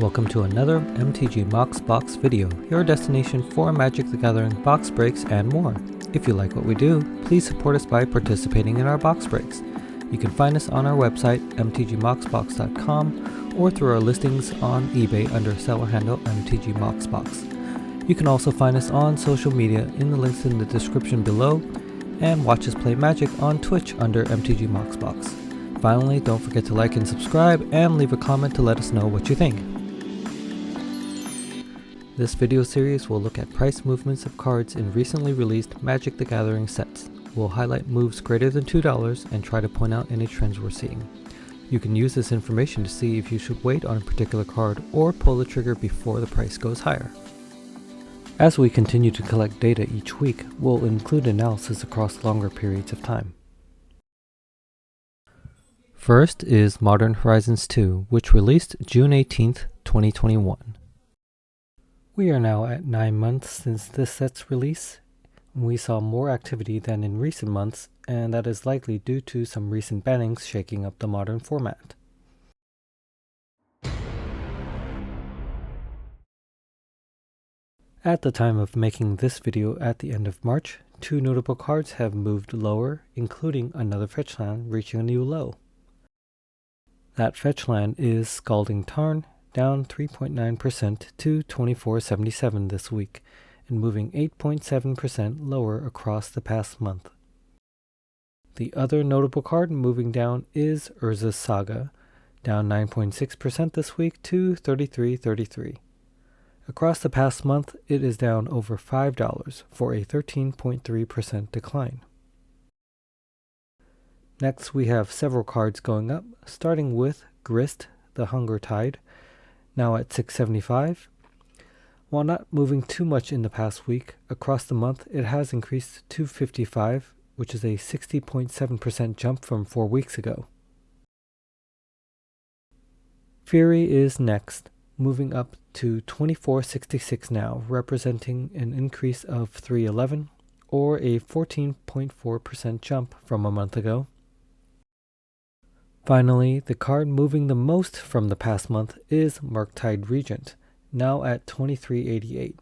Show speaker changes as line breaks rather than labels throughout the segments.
Welcome to another MTGMoxBox video, your destination for Magic the Gathering box breaks and more. If you like what we do, please support us by participating in our box breaks. You can find us on our website, MTGMoxBox.com, or through our listings on eBay under seller handle MTGMoxBox. You can also find us on social media in the links in the description below, and watch us play Magic on Twitch under MTGMoxBox. Finally, don't forget to like and subscribe, and leave a comment to let us know what you think. This video series will look at price movements of cards in recently released Magic the Gathering sets. We'll highlight moves greater than $2 and try to point out any trends we're seeing. You can use this information to see if you should wait on a particular card or pull the trigger before the price goes higher. As we continue to collect data each week, we'll include analysis across longer periods of time. First is Modern Horizons 2, which released June 18th, 2021. We are now at 9 months since this set's release. We saw more activity than in recent months, and that is likely due to some recent bannings shaking up the modern format. At the time of making this video at the end of March, 2 notable cards have moved lower, including another fetch land reaching a new low. That fetch land is Scalding Tarn, down 3.9% to 24.77 this week, and moving 8.7% lower across the past month. The other notable card moving down is Urza's Saga, down 9.6% this week to 33.33. Across the past month, it is down over $5 for a 13.3% decline. Next, we have several cards going up, starting with Grist, the Hunger Tide, now at $6.75. While not moving too much in the past week, across the month it has increased to $2.55, which is a 60.7% jump from 4 weeks ago. Fury is next, moving up to $24.66 now, representing an increase of $3.11, or a 14.4% jump from a month ago. Finally, the card moving the most from the past month is Murktide Regent, now at $23.88,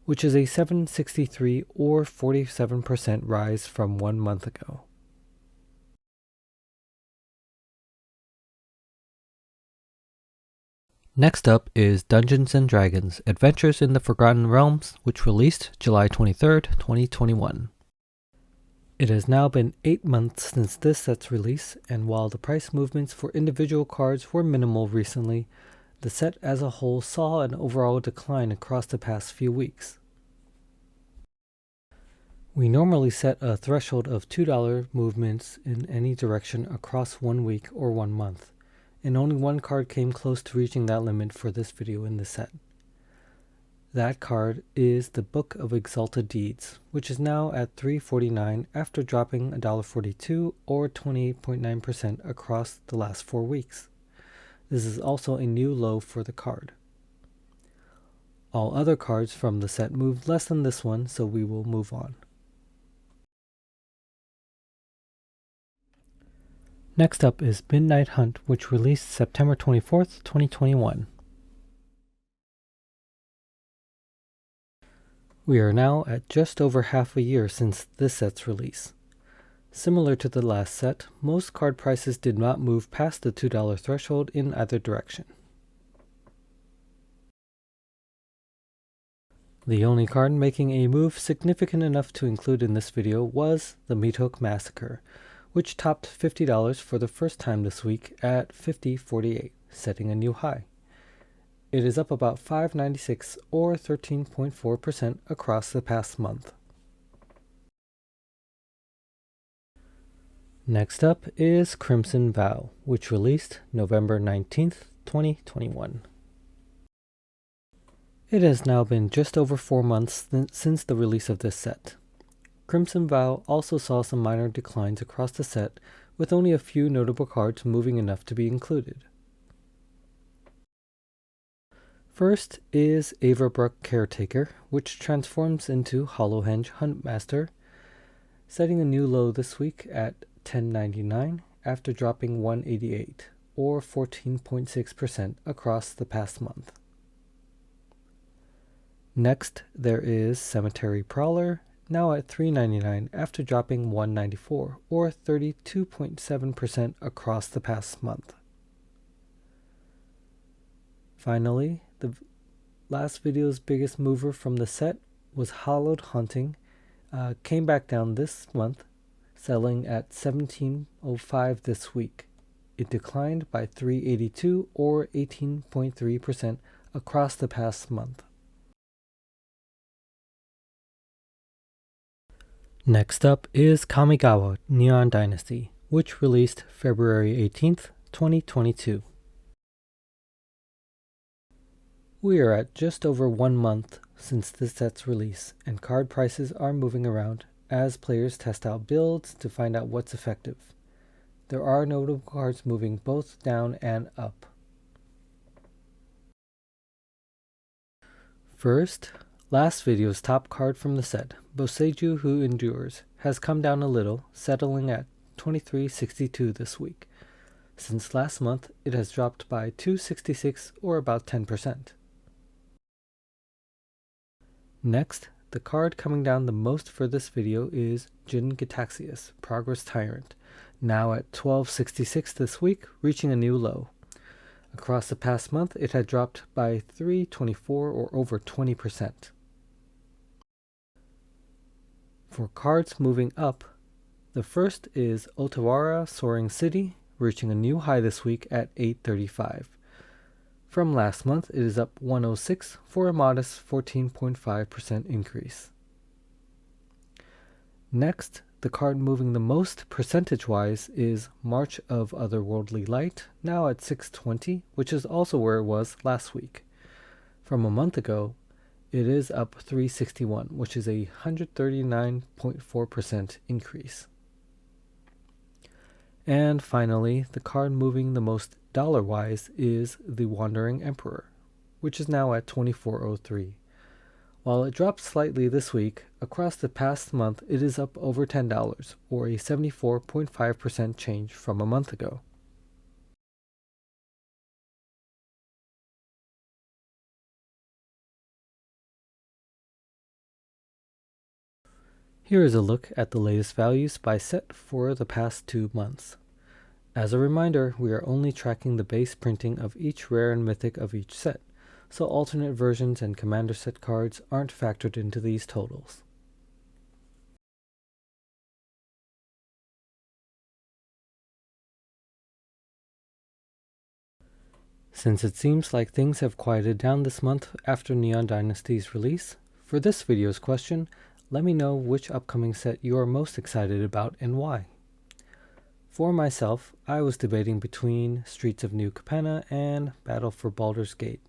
which is a $7.63 or 47% rise from 1 month ago. Next up is Dungeons & Dragons: Adventures in the Forgotten Realms, which released July 23rd, 2021. It has now been 8 months since this set's release, and while the price movements for individual cards were minimal recently, the set as a whole saw an overall decline across the past few weeks. We normally set a threshold of $2 movements in any direction across 1 week or 1 month, and only one card came close to reaching that limit for this video in the set. That card is the Book of Exalted Deeds, which is now at $3.49 after dropping $1.42 or 28.9% across the last 4 weeks. This is also a new low for the card. All other cards from the set moved less than this one, so we will move on. Next up is Midnight Hunt, which released September 24th, 2021. We are now at just over half a year since this set's release. Similar to the last set, most card prices did not move past the $2 threshold in either direction. The only card making a move significant enough to include in this video was the Meathook Massacre, which topped $50 for the first time this week at $50.48, setting a new high. It is up about $5.96 or 13.4% across the past month. Next up is Crimson Vow, which released November 19th, 2021. It has now been just over 4 months since the release of this set. Crimson Vow also saw some minor declines across the set, with only a few notable cards moving enough to be included. First is Averbrook Caretaker, which transforms into Hollowhenge Huntmaster, setting a new low this week at $10.99 after dropping $1.88, or 14.6% across the past month. Next, there is Cemetery Prowler, now at $3.99 after dropping $1.94 or 32.7% across the past month. Finally, the last video's biggest mover from the set was Hallowed Hunting. Came back down this month, selling at $17.05 this week. It declined by $3.82 or 18.3% across the past month. Next up is Kamigawa Neon Dynasty, which released February 18th, 2022. We are at just over 1 month since this set's release, and card prices are moving around as players test out builds to find out what's effective. There are notable cards moving both down and up. First, last video's top card from the set, Boseiju Who Endures, has come down a little, settling at $23.62 this week. Since last month, it has dropped by $2.66 or about 10%. Next, the card coming down the most for this video is Jin Gitaxias, Progress Tyrant, now at $12.66 this week, reaching a new low. Across the past month, it had dropped by $3.24 or over 20%. For cards moving up, the first is Otawara Soaring City, reaching a new high this week at $8.35. From last month, it is up $1.06 for a modest 14.5% increase. Next, the card moving the most percentage-wise is March of Otherworldly Light, now at $6.20, which is also where it was last week. From a month ago, it is up $3.61, which is a 139.4% increase. And finally, the card moving the most dollar-wise is the Wandering Emperor, which is now at $24.03. While it dropped slightly this week, across the past month it is up over $10, or a 74.5% change from a month ago. Here is a look at the latest values by set for the past 2 months. As a reminder, we are only tracking the base printing of each rare and mythic of each set, so alternate versions and commander set cards aren't factored into these totals. Since it seems like things have quieted down this month after Neon Dynasty's release, for this video's question, let me know which upcoming set you are most excited about and why. For myself, I was debating between Streets of New Capenna and Battle for Baldur's Gate.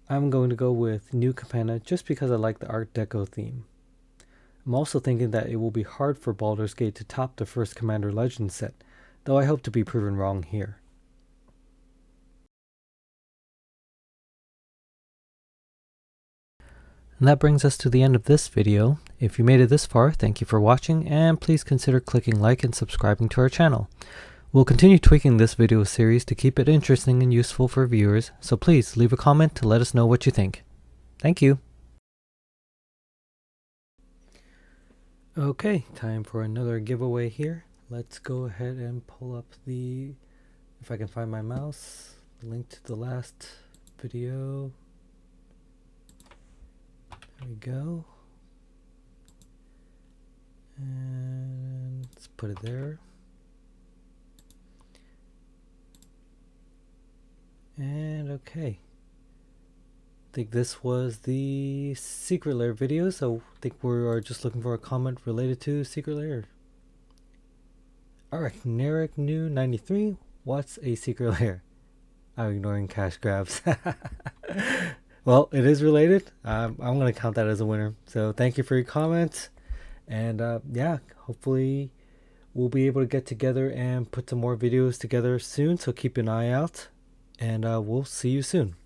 I'm going to go with New Capenna just because I like the Art Deco theme. I'm also thinking that it will be hard for Baldur's Gate to top the first Commander Legends set, though I hope to be proven wrong here. And that brings us to the end of this video. If you made it this far, thank you for watching, and please consider clicking like and subscribing to our channel. We'll continue tweaking this video series to keep it interesting and useful for viewers, so please leave a comment to let us know what you think. Thank you. Okay, time for another giveaway here. Let's go ahead and pull up the, if I can find my mouse, link to the last video. There we go. And let's put it there. And okay. I think this was the Secret Lair video, so I think we are just looking for a comment related to Secret Lair. Alright, Narek New 93. What's a Secret Lair? I'm ignoring cash grabs. Well, it is related. I'm going to count that as a winner. So thank you for your comments. And yeah, hopefully we'll be able to get together and put some more videos together soon. So keep an eye out. And we'll see you soon.